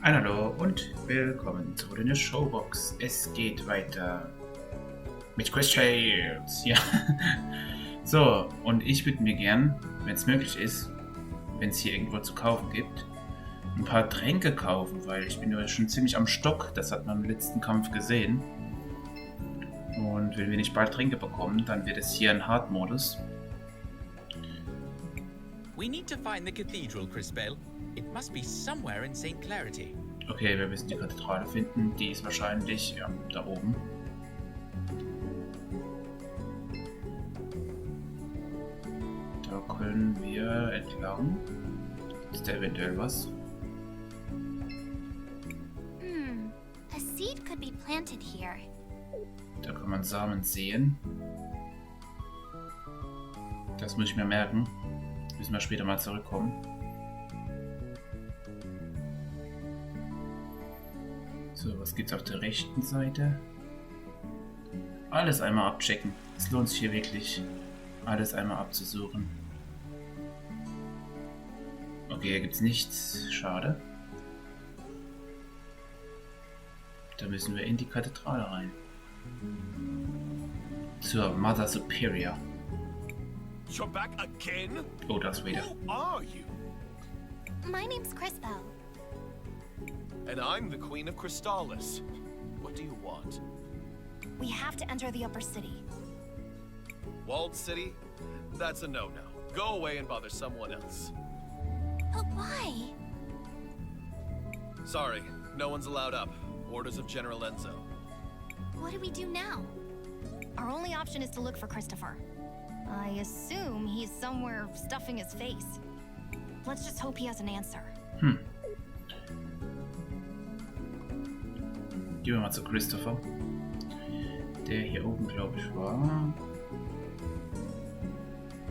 Ein Hallo und willkommen zu Wollinios Showbox. Es geht weiter mit Cris Tales. Ja. So, und ich würde mir gern, wenn es möglich ist, wenn es hier irgendwo zu kaufen gibt, ein paar Tränke kaufen, weil ich bin ja schon ziemlich am Stock. Das hat man im letzten Kampf gesehen. Und wenn wir nicht bald Tränke bekommen, dann wird es hier ein Hard-Modus. We need to find the cathedral, Crisbell. It must be somewhere in St. Clarity. Okay, wir müssen die Kathedrale finden. Die ist wahrscheinlich da oben. Da können wir entlang. Ist da eventuell was? A seed could be planted here. Da kann man Samen sehen. Das muss ich mir merken. Müssen wir später mal zurückkommen. So, was gibt's auf der rechten Seite? Alles einmal abchecken. Es lohnt sich hier wirklich, alles einmal abzusuchen. Okay, hier gibt's nichts. Schade. Da müssen wir in die Kathedrale rein. Zur Mother Superior. You're back again? Oh, das wieder. Who are you? My name's Crisbell. And I'm the Queen of Crystalis. What do you want? We have to enter the upper city. Walled city? That's a no-no. Go away and bother someone else. But why? Sorry, no one's allowed up. Orders of General Enzo. What do we do now? Our only option is to look for Christopher. I assume he's somewhere stuffing his face. Let's just hope he has an answer. Gehen wir mal zu Christopher. Der hier oben, glaube ich, war.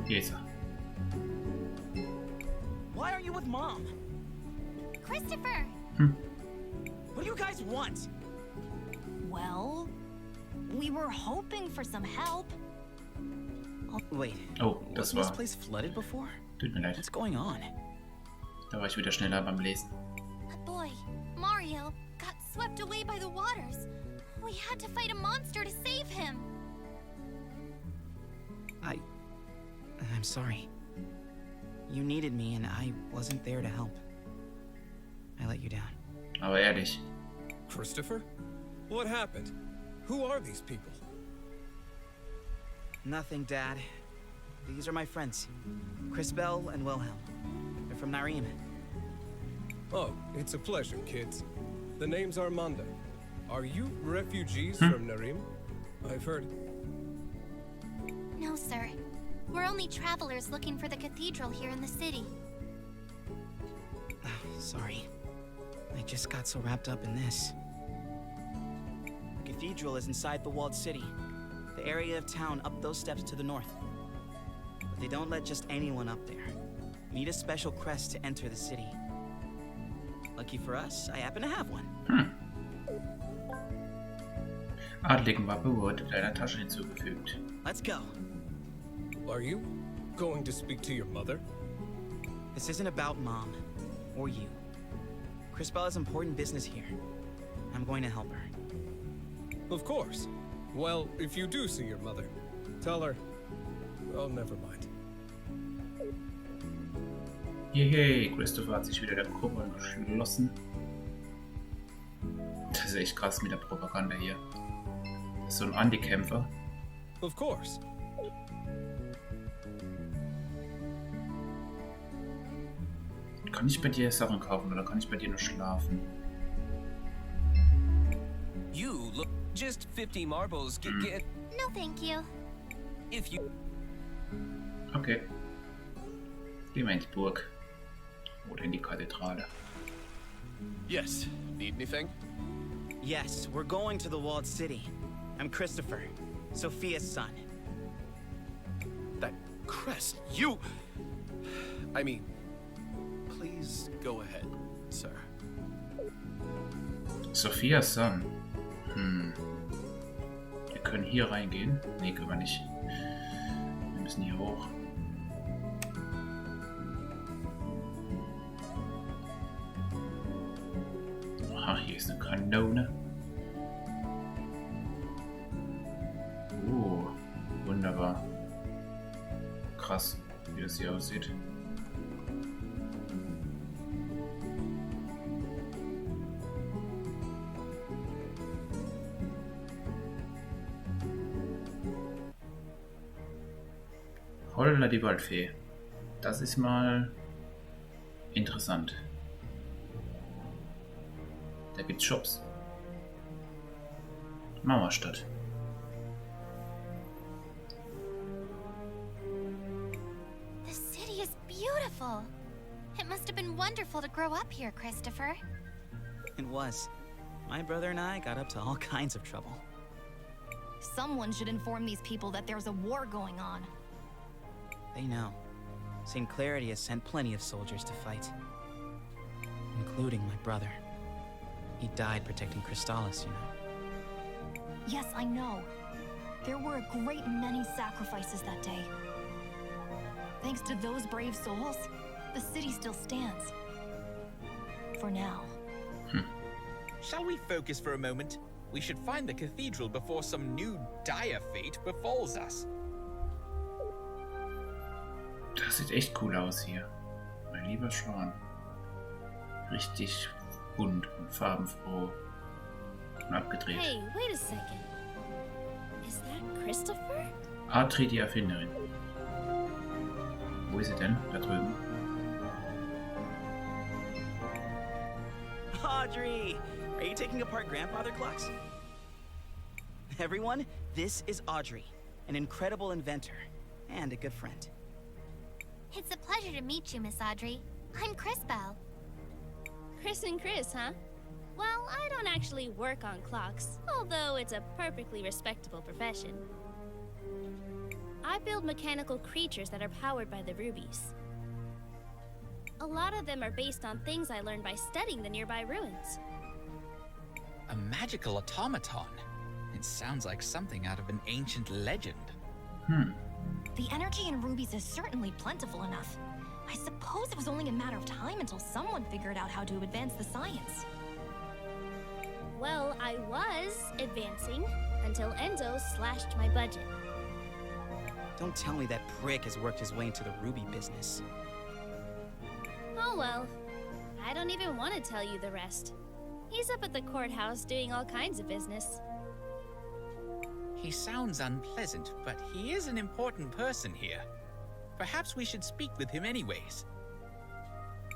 Hier ist er. Why are you with Mom? Christopher! What do you guys want? Well, we were hoping for some help. Wait. Oh, das wasn't this war. place flooded before? Tut mir leid. What's going on? Da war ich wieder schneller beim Lesen. A boy, Mario, got swept away by the waters. We had to fight a monster to save him. I'm sorry. You needed me and I wasn't there to help. I let you down. Aber ehrlich. Christopher? What happened? Who are these people? Nothing, Dad. These are my friends, Crisbell and Wilhelm. They're from Narim. Oh, it's a pleasure, kids. The name's Armando. Are you refugees from Narim? I've heard... No, sir. We're only travelers looking for the cathedral here in the city. Sorry. I just got so wrapped up in this. The cathedral is inside the walled city. The area of town up those steps to the north. But they don't let just anyone up there. You need a special crest to enter the city. Lucky for us, I happen to have one. Adligen Wappe wurde deiner Tasche hinzugefügt. Let's go. Are you going to speak to your mother? This isn't about Mom or you. Crisbell has important business here. I'm going to help her. Of course. Well, if you do see your mother, tell her... Oh, never mind. Yay, Christopher hat sich wieder der Gruppe angeschlossen. Das ist echt krass mit der Propaganda hier. Das ist so ein Anti-Kämpfer. Of course. Kann ich bei dir Sachen kaufen oder kann ich bei dir nur schlafen? You look just 50 marbles. Get No, thank you. if you Okay. Gehen wir in die Burg. Oder in die Kathedrale. Yes, need anything? Yes, we're going to the walled city. I'm Christopher, Sophia's son. That crest, you... I mean, please go ahead, sir. Sophias Son. Wir können hier reingehen. Nee, können wir nicht. Wir müssen hier hoch. Aha, hier ist eine Kanone. Wunderbar. Krass, wie das hier aussieht. Holla die Waldfee. Das ist mal interessant. Da gibt's Shops. Mauerstadt. The city is beautiful. It must have been wonderful to grow up here, Christopher. It was. My brother and I got up to all kinds of trouble. Someone should inform these people that there's a war going on. They know. St. Clarity has sent plenty of soldiers to fight. Including my brother. He died protecting Crystallis, you know. Yes, I know. There were a great many sacrifices that day. Thanks to those brave souls, the city still stands. For now. Shall we focus for a moment? We should find the cathedral before some new dire fate befalls us. Das sieht echt cool aus hier. Mein lieber Sean. Richtig bunt und farbenfroh und abgedreht. Hey, wait a second. Is that Christopher? Atri, die Erfinderin. Wo ist sie denn? Da drüben. Audrey! Are you taking apart grandfather clocks? Everyone, this is Audrey, an incredible inventor and a good friend. It's a pleasure to meet you, Miss Audrey. I'm Crisbell. Chris and Chris, huh? Well, I don't actually work on clocks, although it's a perfectly respectable profession. I build mechanical creatures that are powered by the rubies. A lot of them are based on things I learned by studying the nearby ruins. A magical automaton. It sounds like something out of an ancient legend. The energy in rubies is certainly plentiful enough. I suppose it was only a matter of time until someone figured out how to advance the science. Well, I was advancing until Enzo slashed my budget. Don't tell me that prick has worked his way into the ruby business. Oh well, I don't even want to tell you the rest. He's up at the courthouse doing all kinds of business. He sounds unpleasant, but he is an important person here. Perhaps we should speak with him anyways.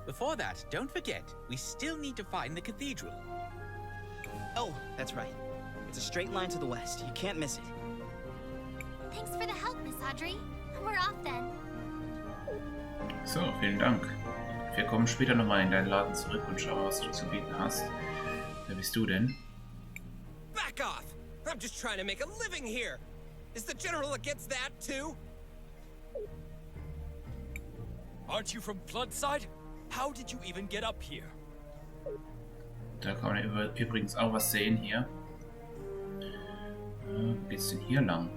Before that, don't forget, we still need to find the cathedral. Oh, that's right. It's a straight line to the west. You can't miss it. Thanks for the help, Miss Audrey. We're off then. So, vielen Dank. Wir kommen später nochmal in deinen Laden zurück und schauen, was du zu bieten hast. Wer bist du denn? Back off! I'm just trying to make a living here! Is the General against that, too? Aren't you from Floodside? How did you even get up here? Da kann man übrigens auch was sehen hier. Wo geht's denn hier lang?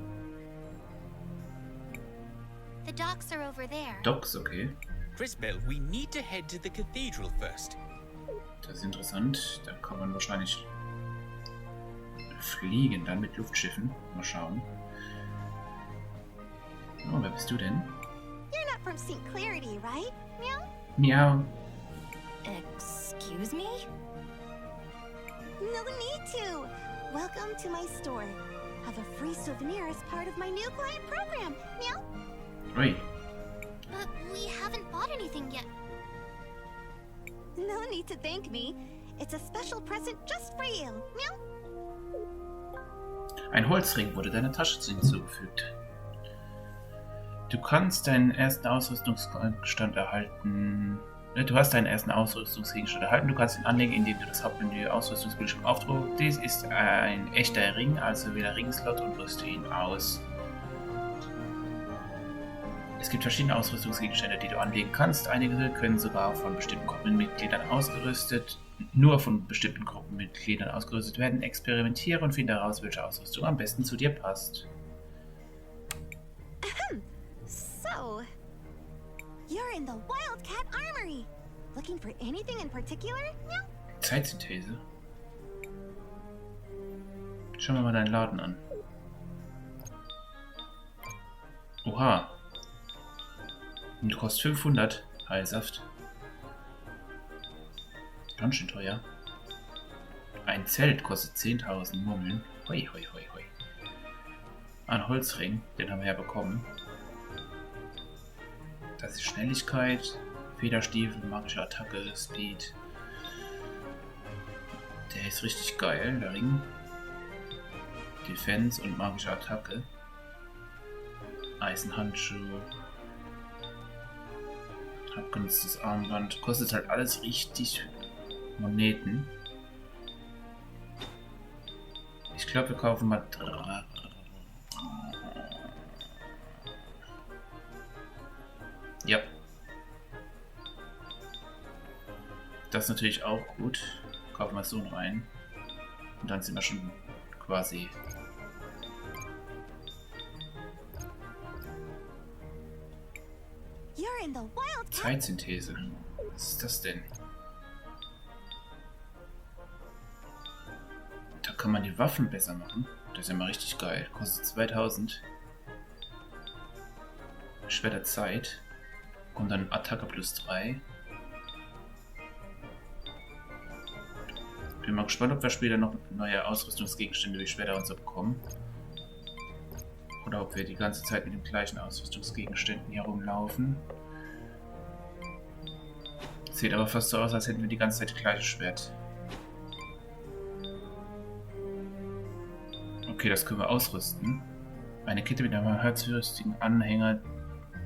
The docks are over there. Docks, okay. Crisbell, we need to head to the cathedral first. Das ist interessant. Da kann man wahrscheinlich fliegen dann mit Luftschiffen. Mal schauen. Oh, wer bist du denn? You're not from St. Clarity, right? Meow? Miau. Excuse me? No need to. Welcome to my store. Have a free souvenir as part of my new client program. Meow? Ui. But we haven't bought anything yet. No need to thank me. It's a special present just for you. Meow? Ein Holzring wurde deiner Tasche hinzugefügt. Du kannst deinen ersten Ausrüstungsgegenstand erhalten. Du hast deinen ersten Ausrüstungsgegenstand erhalten. Du kannst ihn anlegen, indem du das Hauptmenü Ausrüstungsbildschirm aufdruckst. Dies ist ein echter Ring, also wieder Ringslot und rüste ihn aus. Es gibt verschiedene Ausrüstungsgegenstände, die du anlegen kannst. Einige können sogar von bestimmten Gruppenmitgliedern ausgerüstet, nur von bestimmten Gruppenmitgliedern ausgerüstet werden. Experimentiere und finde heraus, welche Ausrüstung am besten zu dir passt. So, you're in the Wildcat Armory. Looking for anything in particular? Meow? Zeitsynthese? Schauen wir mal deinen Laden an. Oha. Und kostet 500 Heilsaft. Ganz schön teuer. Ein Zelt kostet 10.000 Mummeln. Hoi, hoi, hoi, hoi. Ein Holzring, den haben wir ja bekommen. Das ist Schnelligkeit, Federstiefel, magische Attacke, Speed. Der ist richtig geil, der Ring. Defense und magische Attacke. Eisenhandschuh. Abgenutztes Armband. Kostet halt alles richtig Moneten. Ich glaube, wir kaufen mal 3. Ja. Das ist natürlich auch gut. Kaufen wir so rein. Und dann sind wir schon quasi. You're in the wild Zeitsynthese. Was ist das denn? Da kann man die Waffen besser machen. Das ist ja mal richtig geil. Kostet 2000. Schwert der Zeit. Und dann Attacke plus 3. Bin mal gespannt, ob wir später noch neue Ausrüstungsgegenstände wie Schwerter und so bekommen. Oder ob wir die ganze Zeit mit den gleichen Ausrüstungsgegenständen hier rumlaufen. Sieht aber fast so aus, als hätten wir die ganze Zeit das gleiche Schwert. Okay, das können wir ausrüsten. Eine Kette mit einem herzwürstigen Anhänger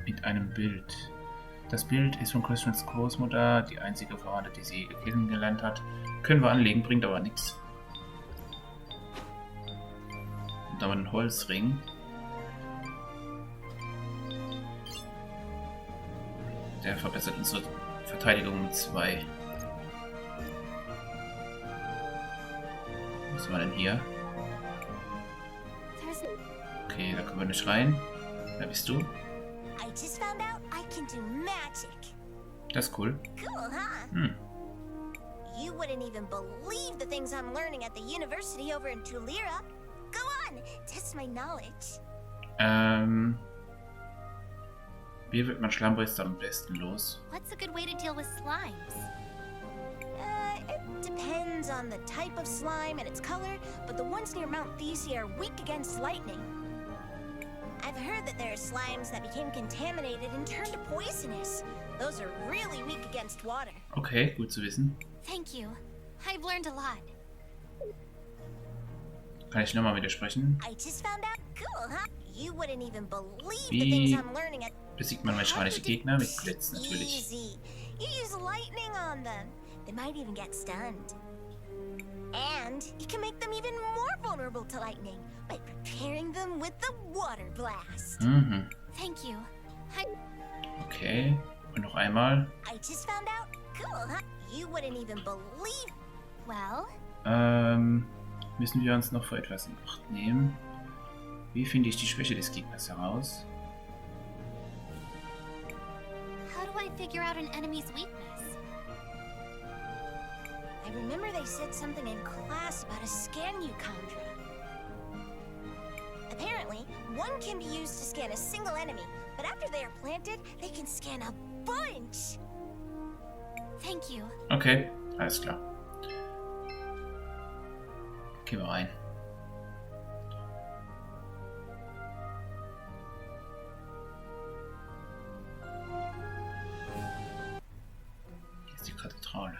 mit einem Bild. Das Bild ist von Crisbells Großmutter, die einzige Verwandte, die sie kennengelernt hat. Können wir anlegen, bringt aber nichts. Und dann einen Holzring. Der verbessert unsere Verteidigung um 2. Was war denn hier? Okay, da können wir nicht rein. Wer bist du? I just found out I can do magic. Das ist cool. Cool, huh? Hm. You wouldn't even believe the things I'm learning at the university over in Tulira. Go on, test my knowledge. Wie wird man Schlammbräster am besten los? What's a good way to deal with slimes? It depends on the type of slime and its color, but the ones near Mount Thesea are weak against lightning. I've heard that there are slimes that became contaminated and turned poisonous. Those are really weak against water. Okay, gut zu wissen. Thank you. I've learned a lot. Kann ich nochmal widersprechen? I just found out. Cool, huh? You wouldn't even believe the things I'm learning at. Besiegt man mechanische Gegner mit Blitz natürlich. Easy. You use lightning on them. They might even get stunned. And you can make them even more vulnerable to lightning by preparing them with the water blast. Mhm. Thank you. Okay. Und noch einmal. I just found out. Cool, huh? You wouldn't even believe. Well? Müssen wir uns noch vor etwas in Acht nehmen? Wie finde ich die Schwäche des Gegners heraus? How do I figure out an enemy's weakness? I remember they said something in class about a scan you conjure. Apparently, one can be used to scan a single enemy, but after they are planted, they can scan a bunch. Thank you. Okay, alles klar. Gehen wir rein. Hier ist die Kathedrale.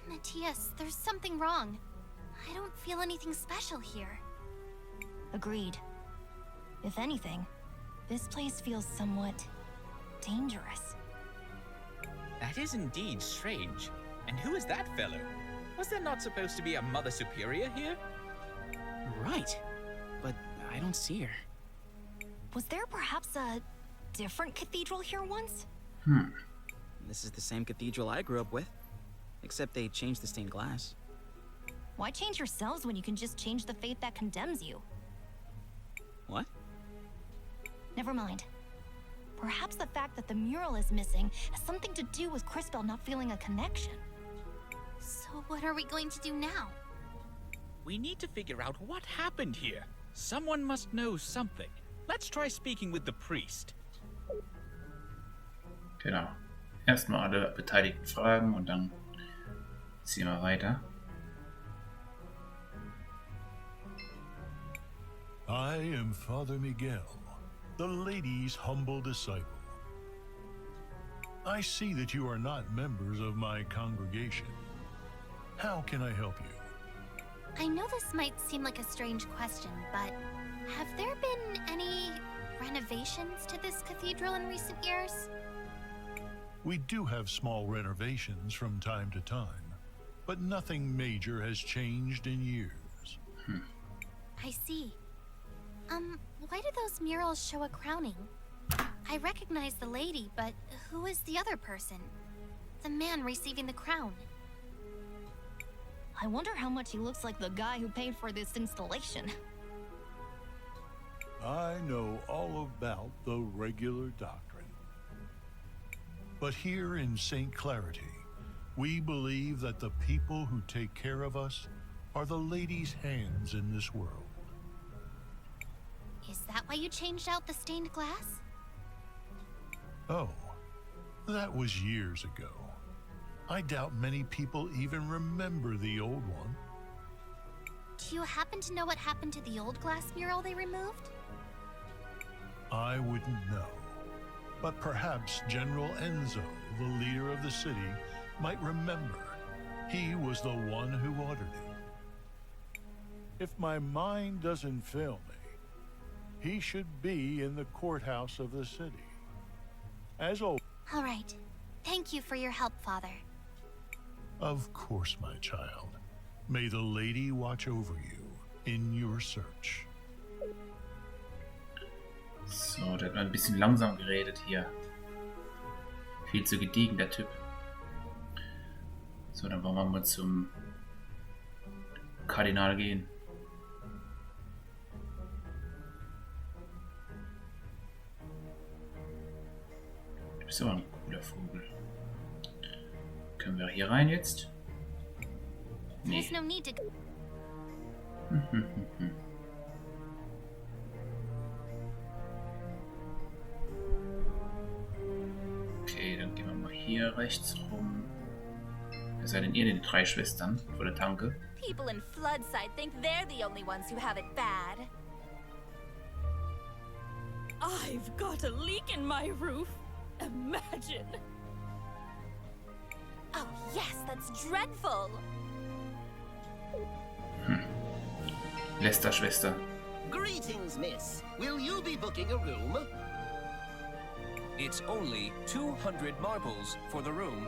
Matthias, there's something wrong. I don't feel anything special here. Agreed. If anything, this place feels somewhat dangerous. That is indeed strange. And who is that fellow? Was there not supposed to be a Mother Superior here? Right. But I don't see her. Was there perhaps a different cathedral here once? This is the same cathedral I grew up with. Except they changed the stained glass. Why change yourselves when you can just change the fate that condemns you? Never mind. Perhaps the fact that the mural is missing has something to do with Crisbell not feeling a connection. So what are we going to do now? We need to figure out what happened here. Someone must know something. Let's try speaking with the priest. Genau. Erstmal alle Beteiligten fragen und dann ziehen wir weiter. I am Father Miguel, the lady's humble disciple. I see that you are not members of my congregation. How can I help you? I know this might seem like a strange question, but have there been any renovations to this cathedral in recent years? We do have small renovations from time to time, but nothing major has changed in years. I see. Why do those murals show a crowning? I recognize the lady, but who is the other person? The man receiving the crown. I wonder how much he looks like the guy who paid for this installation. I know all about the regular doctrine. But here in St. Clarity, we believe that the people who take care of us are the lady's hands in this world. Is that why you changed out the stained glass? Oh, that was years ago. I doubt many people even remember the old one. Do you happen to know what happened to the old glass mural they removed? I wouldn't know. But perhaps General Enzo, the leader of the city, might remember. He was the one who ordered it. If my mind doesn't fail me, he should be in the courthouse of the city. As always. All right. Thank you for your help, Father. Of course, my child. May the lady watch over you in your search. So, der hat mal ein bisschen langsam geredet hier. Viel zu gediegen, der Typ. So, dann wollen wir mal zum Kardinal gehen. Du bist aber ein cooler Vogel. Können wir hier rein jetzt? There's no need to go. Okay, dann gehen wir mal hier rechts rum. Wer seid denn ihr, die drei Schwestern vor der Tanke? People in Floodside think they're the only ones who have it bad. I've got a leak in my roof. Imagine. Oh yes, that's dreadful. Lästerschwester. Greetings, miss. Will you be booking a room? It's only 200 marbles for the room.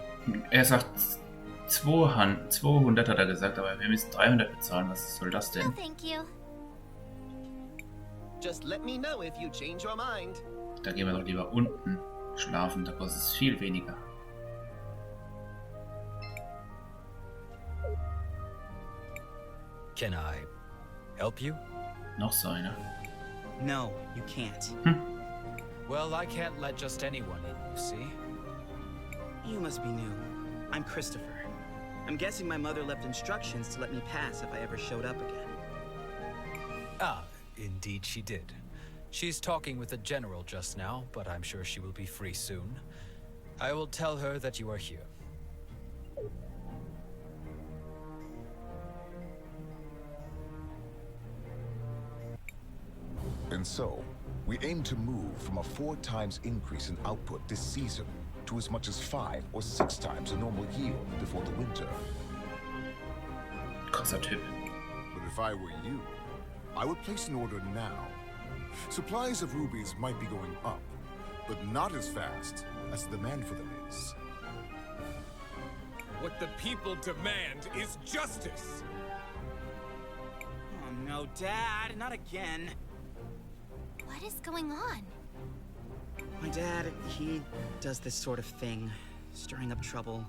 Er sagt 200 hat er gesagt, aber wir müssen 300 bezahlen. Was soll das denn? No, thank you. Just let me know if you change your mind. Da gehen wir doch lieber unten schlafen, da kostet es viel weniger. Can I help you? Noch so einer. No, you can't. Well, I can't let just anyone in, you see? You must be new. I'm Christopher. I'm guessing my mother left instructions to let me pass if I ever showed up again. Ah, indeed she did. She's talking with the general just now, but I'm sure she will be free soon. I will tell her that you are here. And so, we aim to move from a 4 times increase in output this season to as much as 5 or 6 times a normal yield before the winter. Krasser Typ. But if I were you, I would place an order now. Supplies of rubies might be going up, but not as fast as the demand for them is. What the people demand is justice! Oh no, Dad, not again. What is going on? My dad, he does this sort of thing, stirring up trouble,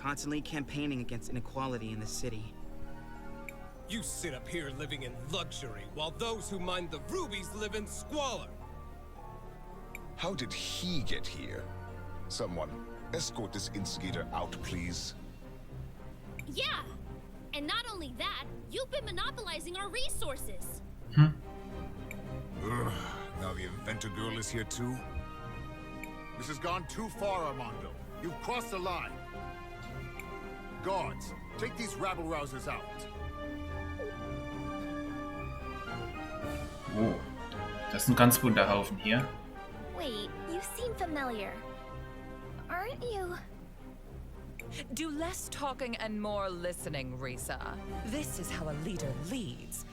constantly campaigning against inequality in the city. You sit up here living in luxury, while those who mine the rubies live in squalor. How did he get here? Someone, escort this instigator out, please. Yeah! And not only that, you've been monopolizing our resources. Ugh, now the inventor girl is here too? This has gone too far, Armando. You've crossed the line. Guards, take these rabble-rousers out. Oh, das ist ein ganz bunter Haufen hier. Wait, you seem familiar. Aren't you? Do less talking and more listening, Risa. This is how a leader leads.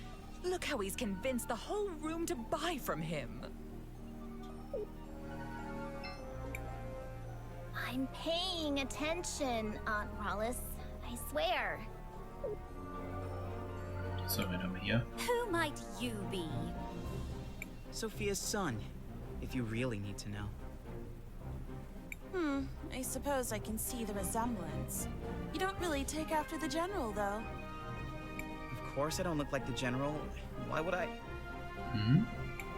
Look how he's convinced the whole room to buy from him. I'm paying attention, Aunt Wallace. I swear. So, wen haben wir hier? Who might you be? Sophia's son, if you really need to know. I suppose I can see the resemblance. You don't really take after the general, though. Of course I don't look like the general. Why would I? Hmm?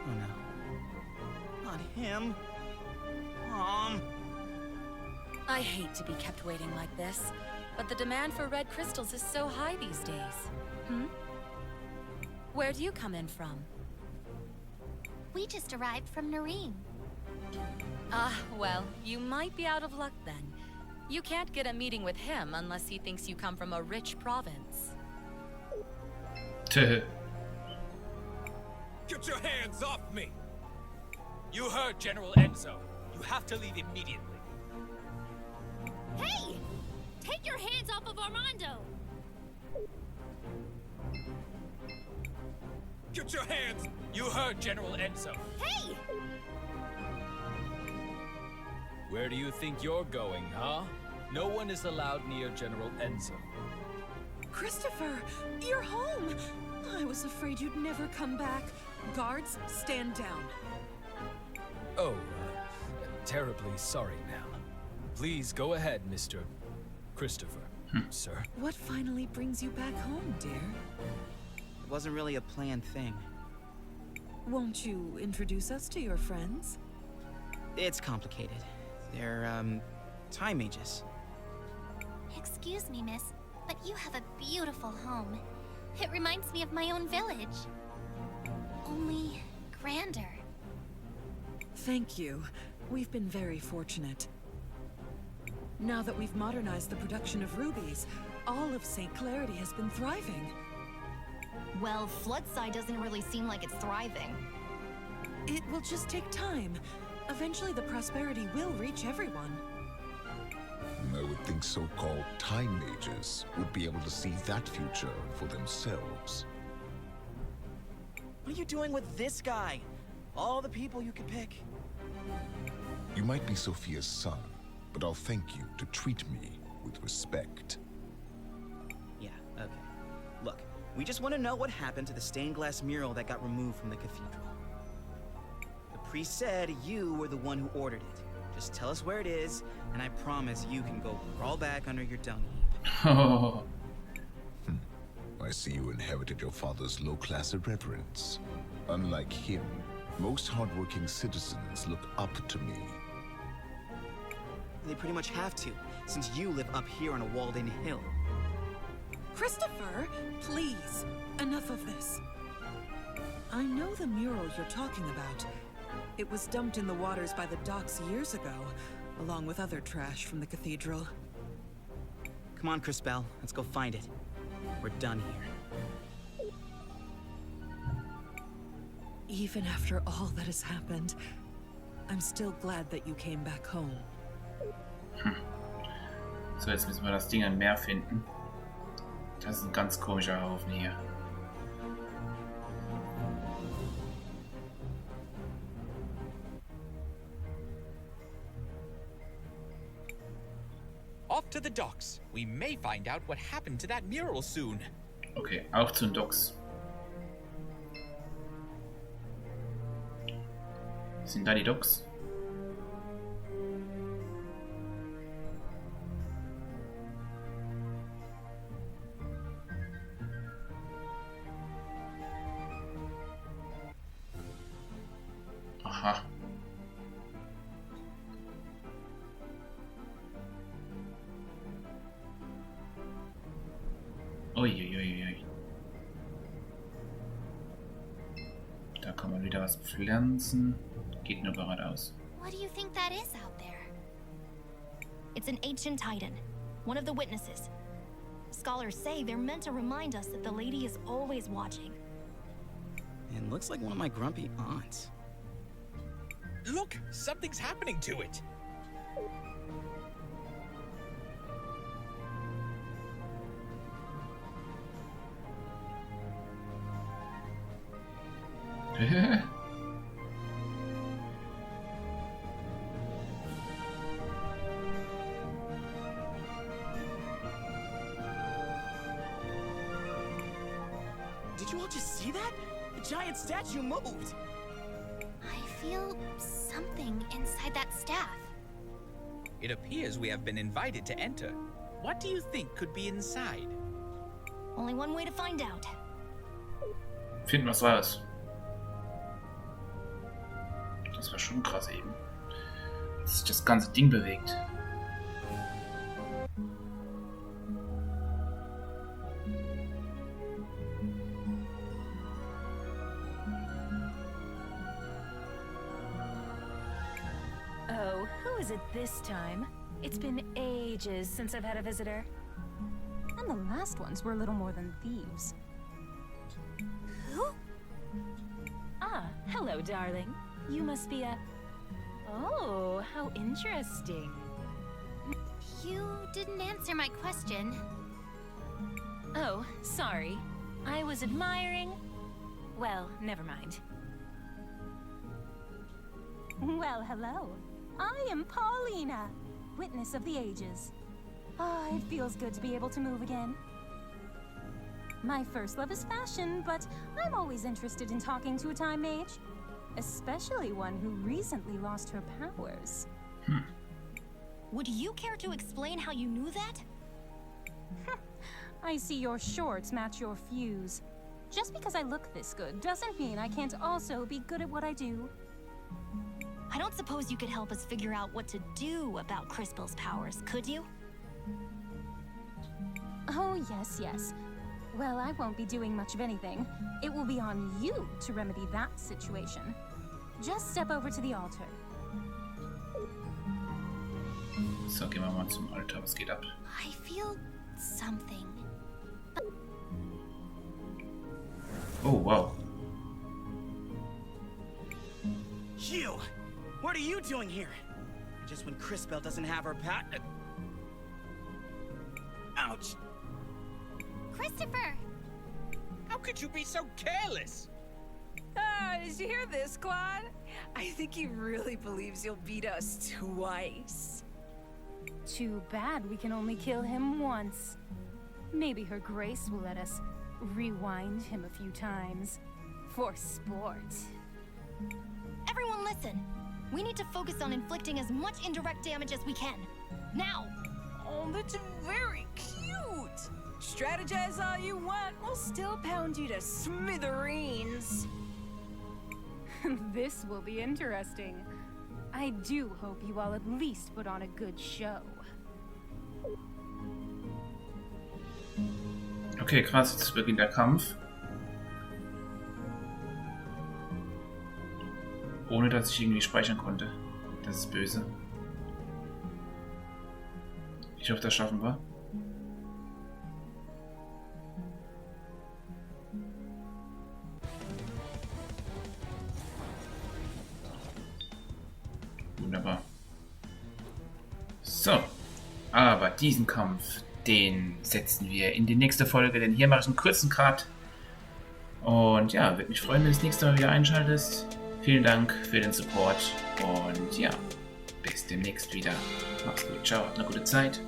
Oh no. Not him. I hate to be kept waiting like this, but the demand for red crystals is so high these days. Where do you come in from? We just arrived from Nareem. Ah, well, you might be out of luck then. You can't get a meeting with him unless he thinks you come from a rich province. Get your hands off me! You heard General Enzo. You have to leave immediately. Hey! Take your hands off of Armando! Get your hands! You heard General Enzo. Hey! Where do you think you're going, huh? No one is allowed near General Enzo. Christopher, you're home! I was afraid you'd never come back. Guards, stand down. Oh, terribly sorry, ma'am. Please go ahead, Mr. Christopher, sir. What finally brings you back home, dear? It wasn't really a planned thing. Won't you introduce us to your friends? It's complicated. They're, time mages. Excuse me, miss, but you have a beautiful home. It reminds me of my own village. Only grander. Thank you. We've been very fortunate. Now that we've modernized the production of rubies, all of St. Clarity has been thriving. Well, Floodside doesn't really seem like it's thriving. It will just take time. Eventually the prosperity will reach everyone. I would think so-called time mages would be able to see that future for themselves. What are you doing with this guy? All the people you could pick. You might be Sophia's son, but I'll thank you to treat me with respect. Yeah, okay. Look, we just want to know what happened to the stained glass mural that got removed from the cathedral. The priest said you were the one who ordered it. Just tell us where it is, and I promise you can go crawl back under your dung heap. I see you inherited your father's low-class irreverence. Unlike him, most hardworking citizens look up to me. They pretty much have to, since you live up here on a walled-in hill. Christopher, please, enough of this. I know the mural you're talking about. It was dumped in the waters by the docks years ago, along with other trash from the cathedral. Come on, Crisbell, let's go find it. We're done here. Even after all that has happened, I'm still glad that you came back home. So, jetzt müssen wir das Ding am Meer finden. Das ist ein ganz komischer Haufen hier. Off to the docks. We may find out what happened to that mural soon. Okay, auch zu den Docks. Sind da die Docks? Aha. Uiuiui. Da kann man wieder was pflanzen. Geht nur geradeaus. What do you think that is out there? It's an ancient titan, one of the witnesses. Scholars say they're meant to remind us that the lady is always watching. It looks like one of my grumpy aunts. Look, something's happening to it. Did you all just see that? The giant statue moved! I feel something inside that staff. It appears we have been invited to enter. What do you think could be inside? Only one way to find out. Finden was raus. Das war schon krass eben. Dass sich das ganze Ding bewegt. Oh, who is it this time? It's been ages since I've had a visitor. And the last ones were little more than thieves. Who? Ah, hello, darling. You must be a... Oh, how interesting. You didn't answer my question. Oh, sorry. I was admiring... Well, never mind. Well, hello. I am Paulina, witness of the ages. Ah, it feels good to be able to move again. My first love is fashion, but I'm always interested in talking to a time mage. Especially one who recently lost her powers. Would you care to explain how you knew that? I see your shorts match your fuse. Just because I look this good doesn't mean I can't also be good at what I do. I don't suppose you could help us figure out what to do about Crisbell's powers, could you? Oh, yes, yes. Well, I won't be doing much of anything. It will be on you to remedy that situation. Just step over to the altar. So, gehen wir mal zum Altar. Was geht ab? I feel something. Oh, wow. You! What are you doing here? Just when Crisbell doesn't have her Ouch! Christopher! How could you be so careless? Did you hear this, Claude? I think he really believes you'll beat us twice. Too bad we can only kill him once. Maybe her grace will let us rewind him a few times. For sport. Everyone listen! We need to focus on inflicting as much indirect damage as we can. Now! Oh, that's very cute! Strategize all you want, we'll still pound you to smithereens. This will be interesting. I do hope you all at least put on a good show. Okay, krass, jetzt beginnt der Kampf. Ohne dass ich irgendwie speichern konnte. Das ist böse. Ich hoffe, das schaffen wir. Wunderbar. So, aber diesen Kampf, den setzen wir in die nächste Folge, denn hier mache ich einen kurzen Cut. Und ja, würde mich freuen, wenn du das nächste Mal wieder einschaltest. Vielen Dank für den Support und ja, bis demnächst wieder. Mach's gut, ciao, habt eine gute Zeit.